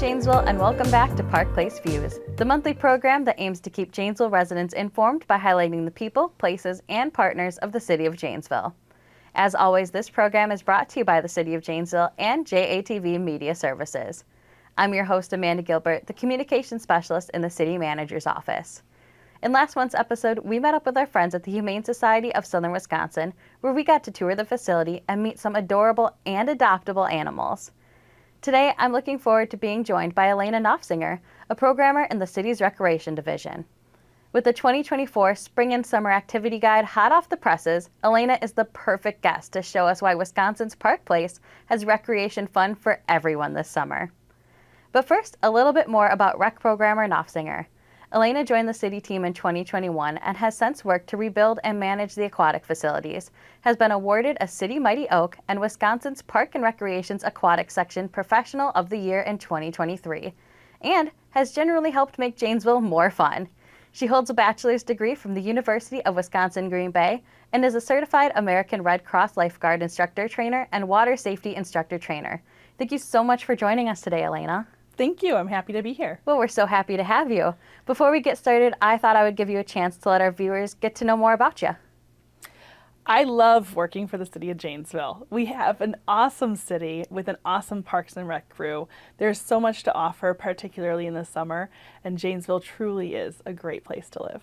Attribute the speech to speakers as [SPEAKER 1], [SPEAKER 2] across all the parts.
[SPEAKER 1] Janesville, and welcome back to Park Place Views, the monthly program that aims to keep Janesville residents informed by highlighting the people, places, and partners of the City of Janesville. As always, this program is brought to you by the City of Janesville and JATV Media Services. I'm your host, Amanda Gilbert, the Communications Specialist in the City Manager's Office. In last month's episode, we met up with our friends at the Humane Society of Southern Wisconsin, where we got to tour the facility and meet some adorable and adoptable animals. Today, I'm looking forward to being joined by Elaena Noffsinger, a programmer in the city's Recreation Division. With the 2024 Spring and Summer Activity Guide hot off the presses, Elaena is the perfect guest to show us why Wisconsin's Park Place has recreation fun for everyone this summer. But first, a little bit more about Rec Programmer Noffsinger. Elaena joined the city team in 2021 and has since worked to rebuild and manage the aquatic facilities, has been awarded a City Mighty Oak and Wisconsin's Park and Recreation's Aquatic Section Professional of the Year in 2023, and has generally helped make Janesville more fun. She holds a bachelor's degree from the University of Wisconsin-Green Bay and is a certified American Red Cross lifeguard instructor trainer and water safety instructor trainer. Thank you so much for joining us today, Elaena.
[SPEAKER 2] Thank you. I'm happy to be here.
[SPEAKER 1] Well, we're so happy to have you. Before we get started, I thought I would give you a chance to let our viewers get to know more about you.
[SPEAKER 2] I love working for the City of Janesville. We have an awesome city with an awesome Parks and Rec crew. There's so much to offer, particularly in the summer, and Janesville truly is a great place to live.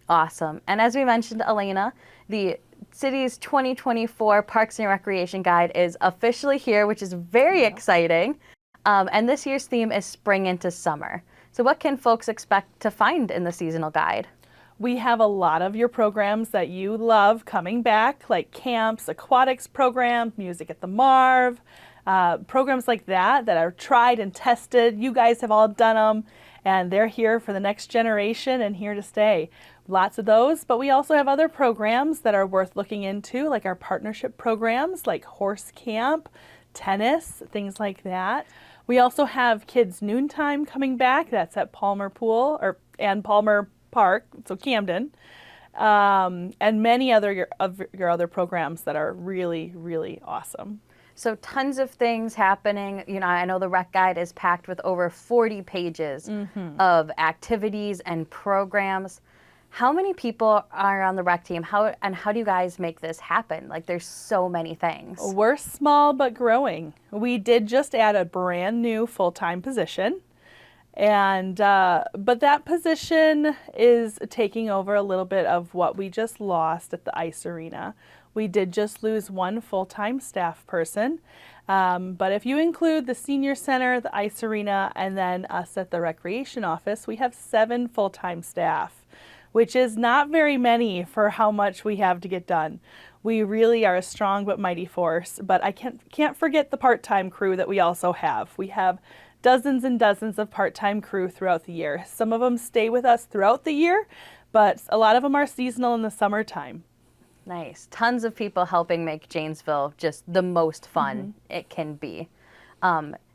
[SPEAKER 1] Awesome. And as we mentioned, Elaena, the city's 2024 Parks and Recreation Guide is officially here, which is very exciting. And this year's theme is Spring into Summer. So what can folks expect to find in the seasonal guide?
[SPEAKER 2] We have a lot of your programs that you love coming back, like camps, aquatics programs, music at the Marv, programs like that are tried and tested. You guys have all done them, and they're here for the next generation and here to stay. Lots of those, but we also have other programs that are worth looking into, like our partnership programs, like horse camp, tennis, things like that. We also have Kids Noontime coming back. That's at Palmer Pool and Palmer Park, so Camden, and many other of your other programs that are really, really awesome.
[SPEAKER 1] So tons of things happening. You know, I know the Rec Guide is packed with over 40 pages of activities and programs. How many people are on the rec team? How do you guys make this happen? Like, there's so many things.
[SPEAKER 2] We're small but growing. We did just add a brand new full-time position, and but that position is taking over a little bit of what we just lost at the ice arena. We did just lose one full-time staff person, but if you include the senior center, the ice arena, and then us at the recreation office, we have 7 full-time staff, which is not very many for how much we have to get done. We really are a strong but mighty force, but I can't forget the part-time crew that we also have. We have dozens and dozens of part-time crew throughout the year. Some of them stay with us throughout the year, but a lot of them are seasonal in the summertime.
[SPEAKER 1] Nice. Tons of people helping make Janesville just the most fun it can be,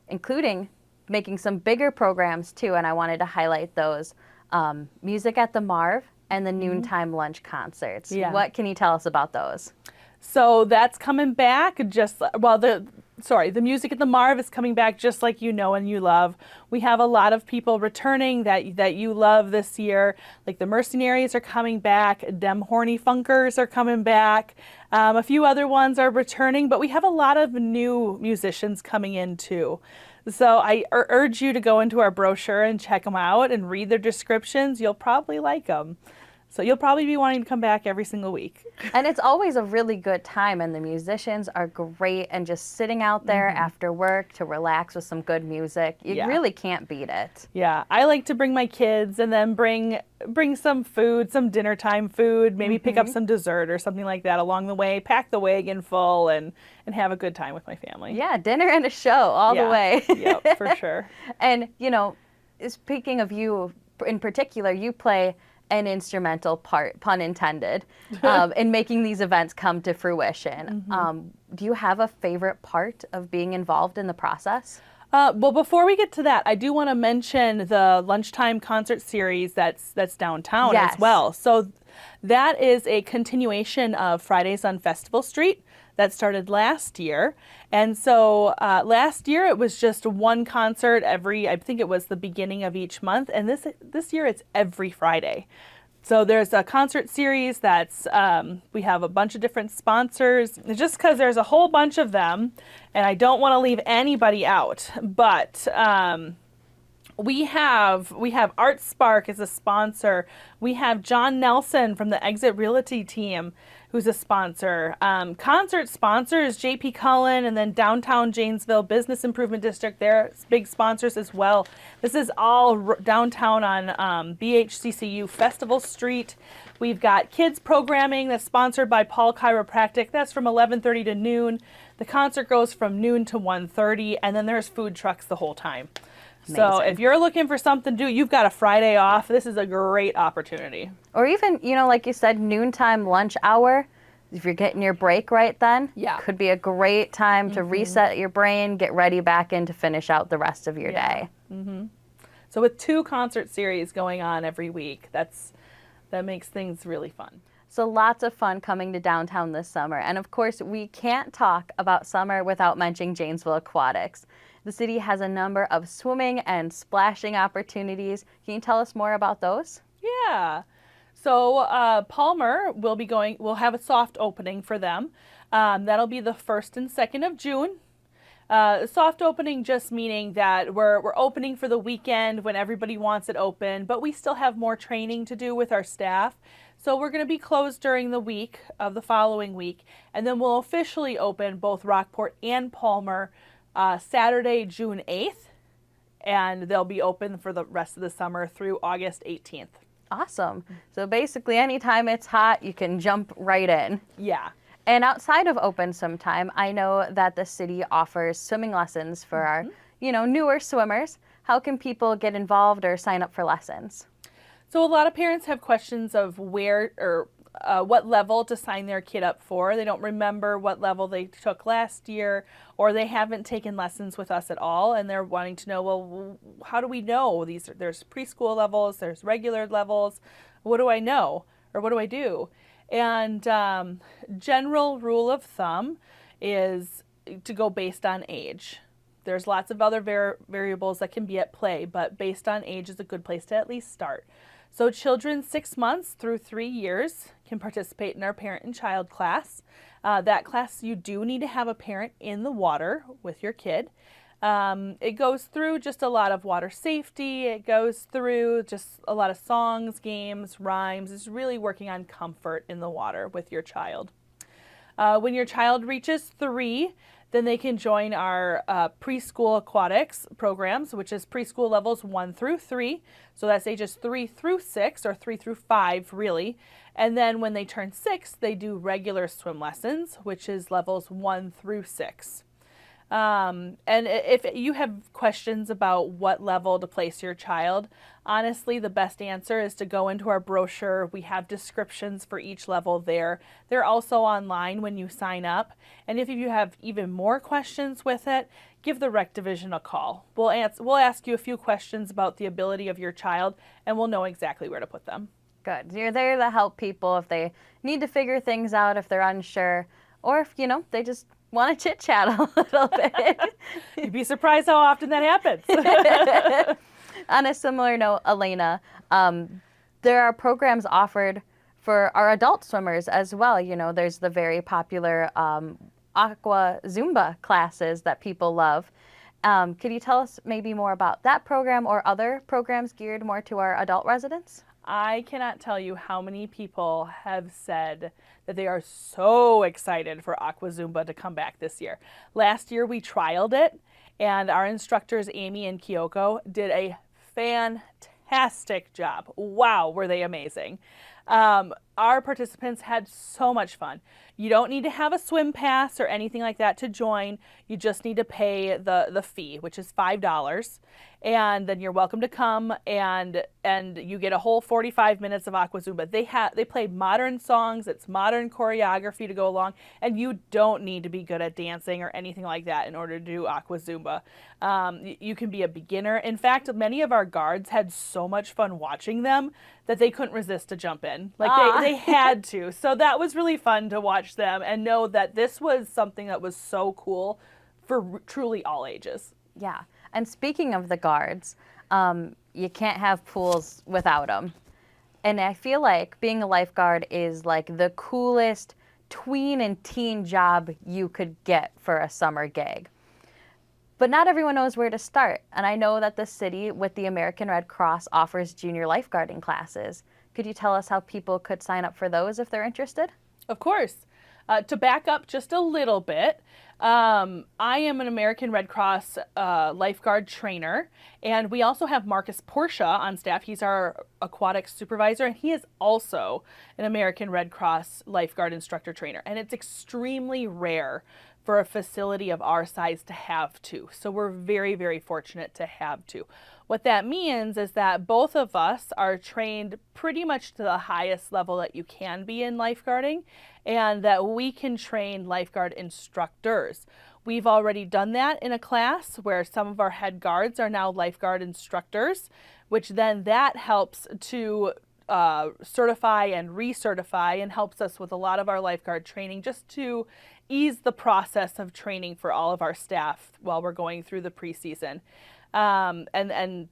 [SPEAKER 1] including making some bigger programs too, and I wanted to highlight those. Music at the Marv and the noontime lunch concerts.
[SPEAKER 2] Yeah.
[SPEAKER 1] What can you tell us about those?
[SPEAKER 2] So that's coming back the music at the Marv is coming back just like you know and you love. We have a lot of people returning that you love this year. Like the Mercenaries are coming back, Dem Horny Funkers are coming back. A few other ones are returning, but we have a lot of new musicians coming in too. So I urge you to go into our brochure and check them out and read their descriptions. You'll probably like them. So you'll probably be wanting to come back every single week.
[SPEAKER 1] And it's always a really good time, and the musicians are great, and just sitting out there after work to relax with some good music, you really can't beat it.
[SPEAKER 2] Yeah, I like to bring my kids and then bring some food, some dinner time food, maybe pick up some dessert or something like that along the way, pack the wagon full and have a good time with my family.
[SPEAKER 1] Yeah, dinner and a show all the way.
[SPEAKER 2] Yep, for sure.
[SPEAKER 1] And, you know, speaking of you in particular, you play an instrumental part, pun intended, in making these events come to fruition. Do you have a favorite part of being involved in the process?
[SPEAKER 2] Well, before we get to that, I do want to mention the lunchtime concert series that's downtown as well. So that is a continuation of Fridays on Festival Street. that started last year. And so last year it was just one concert I think it was the beginning of each month. And this year it's every Friday. So there's a concert series that's, we have a bunch of different sponsors, just because there's a whole bunch of them, and I don't want to leave anybody out, but we have Art Spark as a sponsor. We have John Nelson from the Exit Realty team, who's a sponsor. Concert sponsors, JP Cullen, and then Downtown Janesville Business Improvement District, they're big sponsors as well. This is all downtown on BHCCU Festival Street. We've got kids programming that's sponsored by Paul Chiropractic. That's from 11:30 to noon. The concert goes from noon to 1:30, and then there's food trucks the whole time. So
[SPEAKER 1] Amazing.
[SPEAKER 2] if you're looking for something to do, you've got a Friday off, this is a great opportunity.
[SPEAKER 1] Or even, like you said, noontime lunch hour. If you're getting your break right then,
[SPEAKER 2] Yeah.
[SPEAKER 1] could be a great time to reset your brain, get ready back in to finish out the rest of your day.
[SPEAKER 2] So with 2 concert series going on every week, that makes things really fun.
[SPEAKER 1] So lots of fun coming to downtown this summer. And of course, we can't talk about summer without mentioning Janesville Aquatics. The city has a number of swimming and splashing opportunities. Can you tell us more about those?
[SPEAKER 2] Yeah. So Palmer we'll have a soft opening for them. That'll be the 1st and 2nd of June. Soft opening just meaning that we're opening for the weekend when everybody wants it open, but we still have more training to do with our staff. So we're going to be closed during the week of the following week, and then we'll officially open both Rockport and Palmer Saturday, June 8th, and they'll be open for the rest of the summer through August 18th.
[SPEAKER 1] Awesome. So basically, anytime it's hot, you can jump right in.
[SPEAKER 2] Yeah.
[SPEAKER 1] And outside of open swim time, I know that the city offers swimming lessons for our, newer swimmers. How can people get involved or sign up for lessons?
[SPEAKER 2] So a lot of parents have questions of where or what level to sign their kid up for. They don't remember what level they took last year, or they haven't taken lessons with us at all, and they're wanting to know, well, how do we know there's preschool levels, there's regular levels, what do I know, or what do I do? And general rule of thumb is to go based on age. There's lots of other variables that can be at play, but based on age is a good place to at least start. So children 6 months through 3 years can participate in our parent and child class. That class, you do need to have a parent in the water with your kid. It goes through just a lot of water safety. It goes through just a lot of songs, games, rhymes. It's really working on comfort in the water with your child. When your child reaches 3, then they can join our preschool aquatics programs, which is preschool levels 1 through 3. So that's ages 3 through 6, or 3 through 5, really. And then when they turn 6, they do regular swim lessons, which is levels 1 through 6. And if you have questions about what level to place your child, honestly, the best answer is to go into our brochure. We have descriptions for each level there. They're also online when you sign up. And if you have even more questions with it, give the Rec Division a call. We'll ask you a few questions about the ability of your child, and we'll know exactly where to put them.
[SPEAKER 1] Good. You're there to help people if they need to figure things out, if they're unsure, or if, they just want to chit-chat a little bit.
[SPEAKER 2] You'd be surprised how often that happens.
[SPEAKER 1] On a similar note, Elaena, there are programs offered for our adult swimmers as well. There's the very popular Aqua Zumba classes that people love. Could you tell us maybe more about that program or other programs geared more to our adult residents?
[SPEAKER 2] I cannot tell you how many people have said that they are so excited for Aqua Zumba to come back this year. Last year we trialed it, and our instructors, Amy and Kyoko, did a fantastic job. Wow, were they amazing. Our participants had so much fun. You don't need to have a swim pass or anything like that to join. You just need to pay the fee, which is $5. And then you're welcome to come, and you get a whole 45 minutes of Aqua Zumba. They play modern songs. It's modern choreography to go along, and you don't need to be good at dancing or anything like that in order to do Aqua Zumba. You can be a beginner. In fact, many of our guards had so much fun watching them that they couldn't resist to jump in. Like they had to. So that was really fun to watch watch them and know that this was something that was so cool for truly all ages.
[SPEAKER 1] Yeah. And speaking of the guards, you can't have pools without them. And I feel like being a lifeguard is like the coolest tween and teen job you could get for a summer gig. But not everyone knows where to start. And I know that the city with the American Red Cross offers junior lifeguarding classes. Could you tell us how people could sign up for those if they're interested?
[SPEAKER 2] Of course. To back up just a little bit, I am an American Red Cross lifeguard trainer, and we also have Marcus Portia on staff. He's our aquatic supervisor, and he is also an American Red Cross lifeguard instructor trainer. And it's extremely rare for a facility of our size to have two. So we're very, very fortunate to have two. What that means is that both of us are trained pretty much to the highest level that you can be in lifeguarding, and that we can train lifeguard instructors. We've already done that in a class where some of our head guards are now lifeguard instructors, which then that helps to certify and recertify and helps us with a lot of our lifeguard training just to ease the process of training for all of our staff while we're going through the preseason. And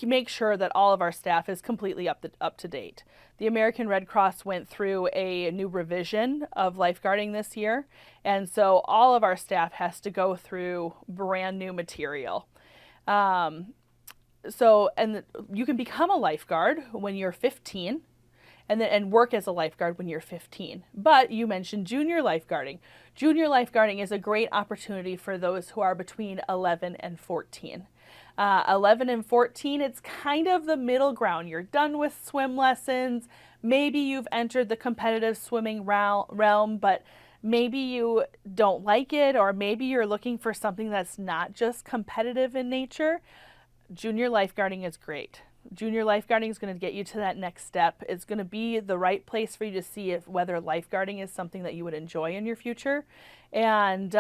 [SPEAKER 2] make sure that all of our staff is completely up to date. The American Red Cross went through a new revision of lifeguarding this year, and so all of our staff has to go through brand new material. You can become a lifeguard when you're 15. And work as a lifeguard when you're 15. But you mentioned junior lifeguarding. Junior lifeguarding is a great opportunity for those who are between 11 and 14. 11 and 14, it's kind of the middle ground. You're done with swim lessons. Maybe you've entered the competitive swimming realm, but maybe you don't like it, or maybe you're looking for something that's not just competitive in nature. Junior lifeguarding is great. Junior lifeguarding is going to get you to that next step. It's going to be the right place for you to see whether lifeguarding is something that you would enjoy in your future. And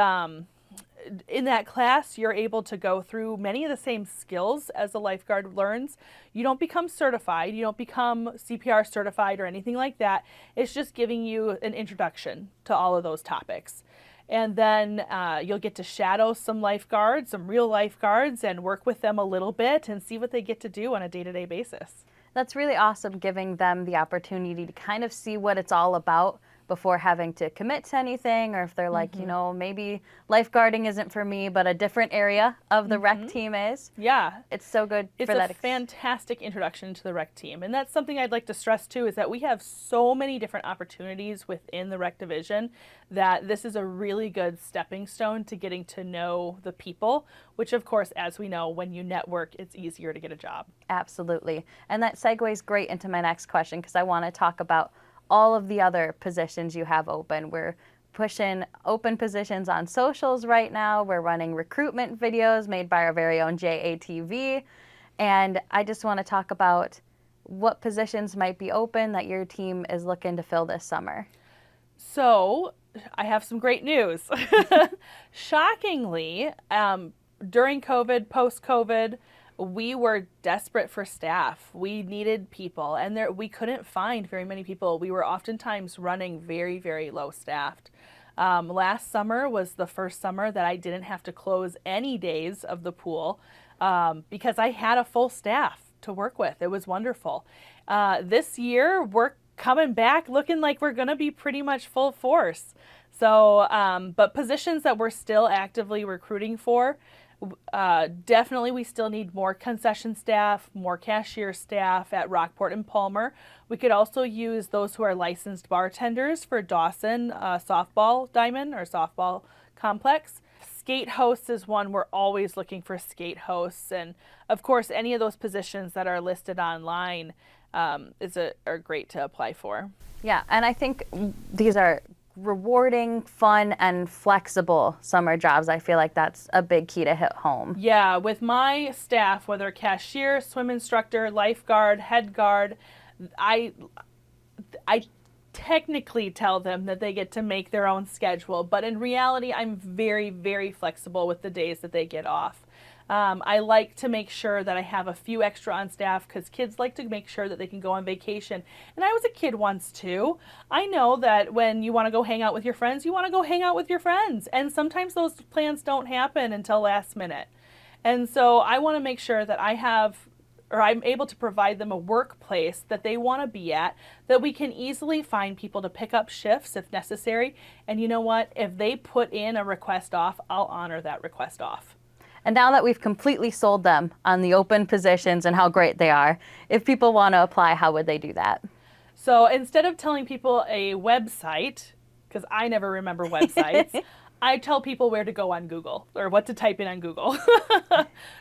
[SPEAKER 2] in that class, you're able to go through many of the same skills as a lifeguard learns. You don't become certified. You don't become CPR certified or anything like that. It's just giving you an introduction to all of those topics. And then you'll get to shadow some lifeguards, some real lifeguards, and work with them a little bit and see what they get to do on a day-to-day basis.
[SPEAKER 1] That's really awesome, giving them the opportunity to kind of see what it's all about before having to commit to anything, or if they're like, maybe lifeguarding isn't for me, but a different area of the rec team is.
[SPEAKER 2] Yeah.
[SPEAKER 1] It's so good
[SPEAKER 2] it's
[SPEAKER 1] for that.
[SPEAKER 2] It's a fantastic introduction to the rec team. And that's something I'd like to stress too, is that we have so many different opportunities within the rec division that this is a really good stepping stone to getting to know the people, which of course, as we know, when you network, it's easier to get a job.
[SPEAKER 1] Absolutely. And that segues great into my next question, because I want to talk about all of the other positions you have open. We're pushing open positions on socials right now. We're running recruitment videos made by our very own JATV. And I just want to talk about what positions might be open that your team is looking to fill this summer.
[SPEAKER 2] So I have some great news. Shockingly, during COVID, post-COVID, we were desperate for staff. We needed people, and we couldn't find very many people. We were oftentimes running very, very low staffed. Last summer was the first summer that I didn't have to close any days of the pool because I had a full staff to work with. It was wonderful. This year, we're coming back looking like we're going to be pretty much full force. So, but positions that we're still actively recruiting for, definitely we still need more concession staff, more cashier staff at Rockport and Palmer. We could also use those who are licensed bartenders for Dawson softball diamond or softball complex. Skate hosts is one. We're always looking for skate hosts. And of course, any of those positions that are listed online are great to apply for.
[SPEAKER 1] Yeah, and I think these are rewarding, fun, and flexible summer jobs. I feel like that's a big key to hit home.
[SPEAKER 2] Yeah, with my staff, whether cashier, swim instructor, lifeguard, head guard, I technically tell them that they get to make their own schedule, but in reality, I'm very, very flexible with the days that they get off. I like to make sure that I have a few extra on staff because kids like to make sure that they can go on vacation. And I was a kid once too. I know that when you want to go hang out with your friends, you want to go hang out with your friends. And sometimes those plans don't happen until last minute. And so I want to make sure that I'm able to provide them a workplace that they want to be at, that we can easily find people to pick up shifts if necessary. And you know what? If they put in a request off, I'll honor that request off.
[SPEAKER 1] And now that we've completely sold them on the open positions and how great they are, if people want to apply, how would they do that?
[SPEAKER 2] So instead of telling people a website, because I never remember websites, I tell people where to go on Google or what to type in on Google.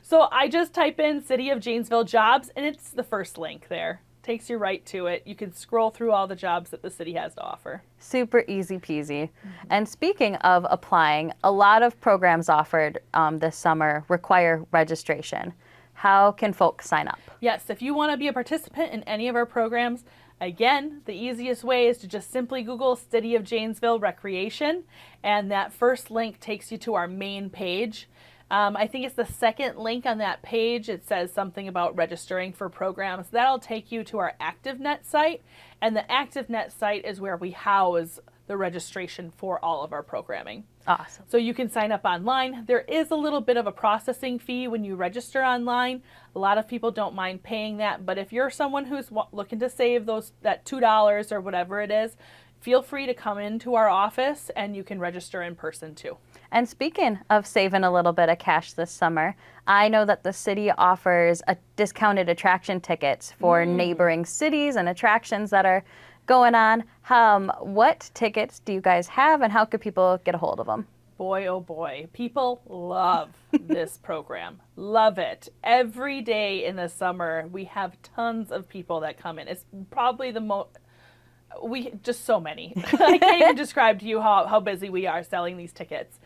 [SPEAKER 2] So I just type in City of Janesville jobs and it's the first link there. Takes you right to it. You can scroll through all the jobs that the city has to offer.
[SPEAKER 1] Super easy peasy. And speaking of applying, a lot of programs offered this summer require registration. How can folks sign up?
[SPEAKER 2] Yes, if you want to be a participant in any of our programs, again, the easiest way is to just simply Google City of Janesville Recreation, and that first link takes you to our main page. I think it's the second link on that page. It says something about registering for programs. That'll take you to our ActiveNet site, and the ActiveNet site is where we house the registration for all of our programming.
[SPEAKER 1] Awesome.
[SPEAKER 2] So you can sign up online. There is a little bit of a processing fee when you register online. A lot of people don't mind paying that, but if you're someone who's looking to save that $2 or whatever it is, feel free to come into our office and you can register in person too.
[SPEAKER 1] And speaking of saving a little bit of cash this summer, I know that the city offers discounted attraction tickets for neighboring cities and attractions that are going on. What tickets do you guys have and how could people get a hold of them?
[SPEAKER 2] Boy, oh boy, people love this program. Love it. Every day in the summer, we have tons of people that come in. It's probably just so many. I can't even describe to you how busy we are selling these tickets.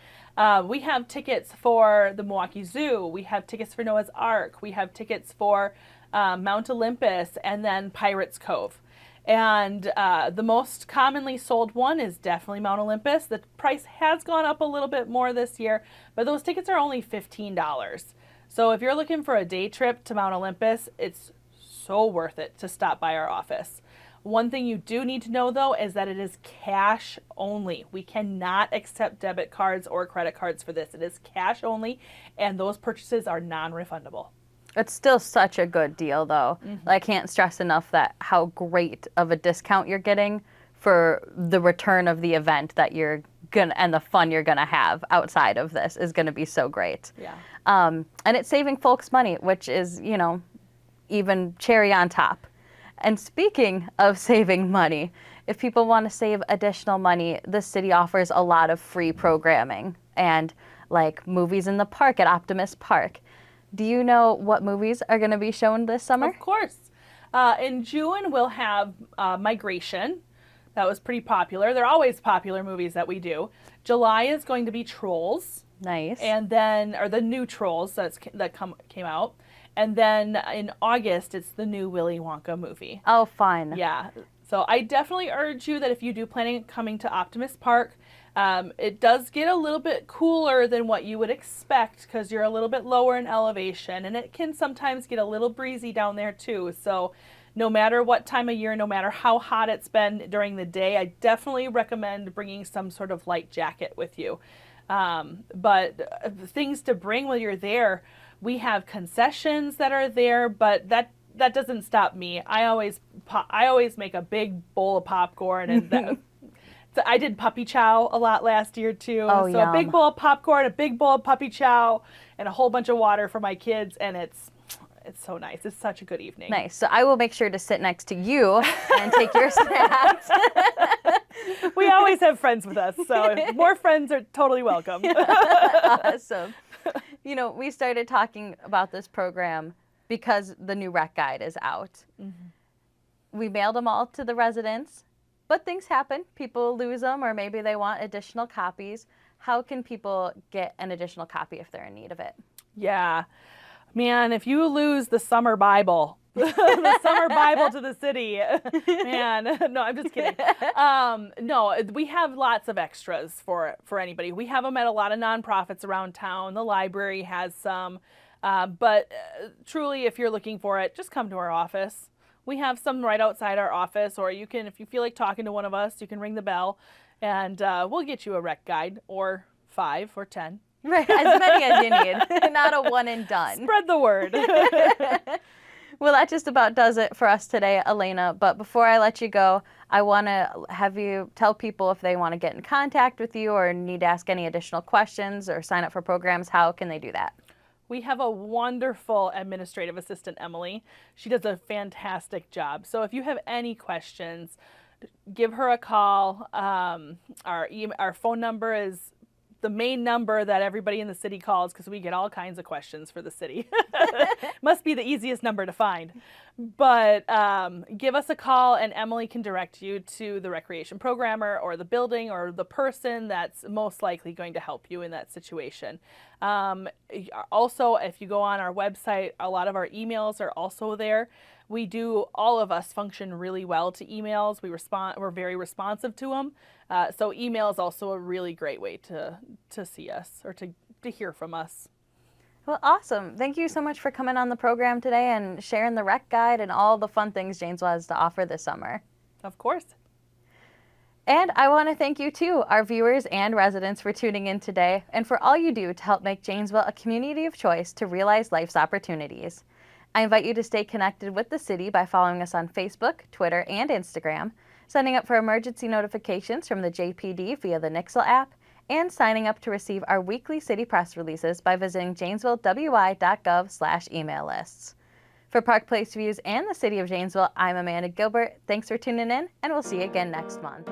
[SPEAKER 2] We have tickets for the Milwaukee Zoo. We have tickets for Noah's Ark. We have tickets for Mount Olympus and then Pirates Cove. And the most commonly sold one is definitely Mount Olympus. The price has gone up a little bit more this year, but those tickets are only $15. So if you're looking for a day trip to Mount Olympus, it's so worth it to stop by our office. One thing you do need to know, though, is that it is cash only. We cannot accept debit cards or credit cards for this. It is cash only, and those purchases are non-refundable.
[SPEAKER 1] It's still such a good deal, though. I can't stress enough how great of a discount you're getting for the return of the event that you're gonna and the fun you're gonna have outside of this is gonna be so great.
[SPEAKER 2] Yeah.
[SPEAKER 1] And it's saving folks money, which is, even cherry on top. And speaking of saving money, if people want to save additional money, the city offers a lot of free programming and like movies in the park at Optimus Park. Do you know what movies are going to be shown this summer?
[SPEAKER 2] Of course. In June, we'll have Migration. That was pretty popular. They're always popular movies that we do. July is going to be Trolls.
[SPEAKER 1] Nice.
[SPEAKER 2] And then, or the new Trolls that came out. And then in August, it's the new Willy Wonka movie.
[SPEAKER 1] Oh, fun.
[SPEAKER 2] Yeah. So I definitely urge you that if you do plan on coming to Optimus Park, it does get a little bit cooler than what you would expect because you're a little bit lower in elevation. And it can sometimes get a little breezy down there too. So no matter what time of year, no matter how hot it's been during the day, I definitely recommend bringing some sort of light jacket with you. But things to bring while you're there, we have concessions that are there, but that doesn't stop me. I always make a big bowl of popcorn, and I did puppy chow a lot last year too.
[SPEAKER 1] Oh,
[SPEAKER 2] so
[SPEAKER 1] yum.
[SPEAKER 2] A big bowl of popcorn, a big bowl of puppy chow, and a whole bunch of water for my kids, and it's so nice. It's such a good evening.
[SPEAKER 1] Nice. So I will make sure to sit next to you and take your snacks.
[SPEAKER 2] We always have friends with us, so more friends are totally welcome.
[SPEAKER 1] Awesome. We started talking about this program because the new rec guide is out. We mailed them all to the residents, but things happen. People lose them, or maybe they want additional copies. How can people get an additional copy if they're in need of it?
[SPEAKER 2] Yeah. Man, if you lose the summer Bible, the summer Bible to the city, man, no, I'm just kidding. No, we have lots of extras for anybody. We have them at a lot of nonprofits around town. The library has some. But truly, if you're looking for it, just come to our office. We have some right outside our office, or you can, if you feel like talking to one of us, you can ring the bell, and we'll get you a rec guide, or 5 or 10.
[SPEAKER 1] Right, as many as you need, not a one and done.
[SPEAKER 2] Spread the word.
[SPEAKER 1] Well, that just about does it for us today, Elaena. But before I let you go, I want to have you tell people if they want to get in contact with you or need to ask any additional questions or sign up for programs, how can they do that?
[SPEAKER 2] We have a wonderful administrative assistant, Emily. She does a fantastic job. So if you have any questions, give her a call. Our phone number is the main number that everybody in the city calls, because we get all kinds of questions for the city. Must be the easiest number to find. But give us a call, and Emily can direct you to the recreation programmer or the building or the person that's most likely going to help you in that situation. Also, if you go on our website, a lot of our emails are also there. All of us function really well to emails. We're very responsive to them. So email is also a really great way to see us, or to hear from us.
[SPEAKER 1] Well, awesome. Thank you so much for coming on the program today and sharing the rec guide and all the fun things Janesville has to offer this summer.
[SPEAKER 2] Of course.
[SPEAKER 1] And I want to thank you too, our viewers and residents, for tuning in today and for all you do to help make Janesville a community of choice to realize life's opportunities. I invite you to stay connected with the city by following us on Facebook, Twitter, and Instagram, signing up for emergency notifications from the JPD via the Nixle app, and signing up to receive our weekly city press releases by visiting janesvillewi.gov/email lists. For Park Place Views and the City of Janesville, I'm Amanda Gilbert. Thanks for tuning in, and we'll see you again next month.